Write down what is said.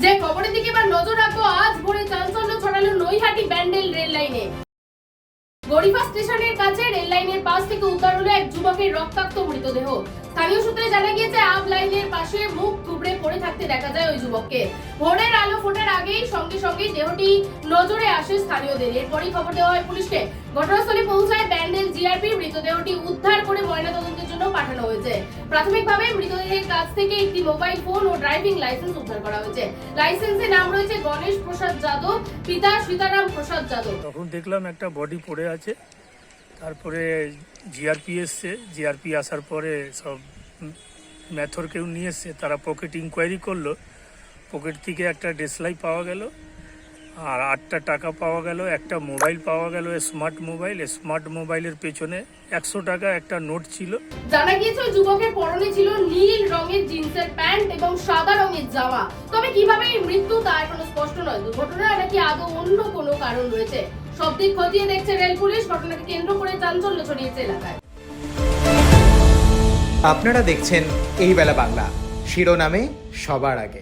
যে খবরের দিকে এবার নজর রাখবো, আজ ভোরে চাঞ্চল্য ছড়ালো নৈহাটি ব্যান্ডেল রেল লাইনে। গড়িফা স্টেশনের কাছে রেল লাইনের পাশ থেকে উদ্ধার হলো এক যুবকের রক্তাক্ত মৃতদেহ। স্থানীয় সূত্রে জানা গিয়েছে, আপ লাইনের পাশে মুখ থুবড়ে পড়ে থাকতে দেখা যায় ওই যুবককে। ভোরের আলো ফোটার আগেই সঙ্গে সঙ্গে দেহটি নজরে আসে স্থানীয়দের। এরপরই খবর দেওয়া হয় পুলিশকে। ঘটনাস্থলে পৌঁছায় ব্যান্ডেল জিআরপি। মৃতদেহটি উদ্ধার করে ময়নাতদন্তের জন্য পাঠানো হয়েছে। প্রাথমিকভাবে মৃতদেহের কাছ থেকে একটি মোবাইল ফোন ও ড্রাইভিং লাইসেন্স উদ্ধার করা হয়েছে। লাইসেন্সে নাম রয়েছে গণেশ প্রসাদ যাদব, পিতা সীতারাম প্রসাদ যাদব। তখন দেখলাম একটা বডি পড়ে আছে। তারপরে জিআরপি এসছে। জিআরপি আসার পরে সব ম্যাথর কেউ নিয়ে এসছে, তারা পকেট ইনকোয়ারি করলো। পকেট থেকে একটা দেশলাই পাওয়া গেল, আর 8টা টাকা পাওয়া গেল, একটা মোবাইল পাওয়া গেল, স্মার্ট মোবাইল। স্মার্ট মোবাইলের পেছনে 100 টাকা একটা নোট ছিল। জানা গিয়েছে ওই যুবকের পরনে ছিল নীল রঙের জিন্সের প্যান্ট এবং সাদা রঙের জামা। তবে কিভাবে এই মৃত্যু তা এখনো স্পষ্ট নয়। দুর্ঘটনা নাকি আদৌ অন্য কোনো কারণ রয়েছে, সব দিক খতিয়ে দেখছে রেল পুলিশ। ঘটনাকে কেন্দ্র করে চাঞ্চল্য ছড়িয়েছে এলাকায়। আপনারা দেখছেন এই বেলা বাংলা, শিরোনামে সবার আগে।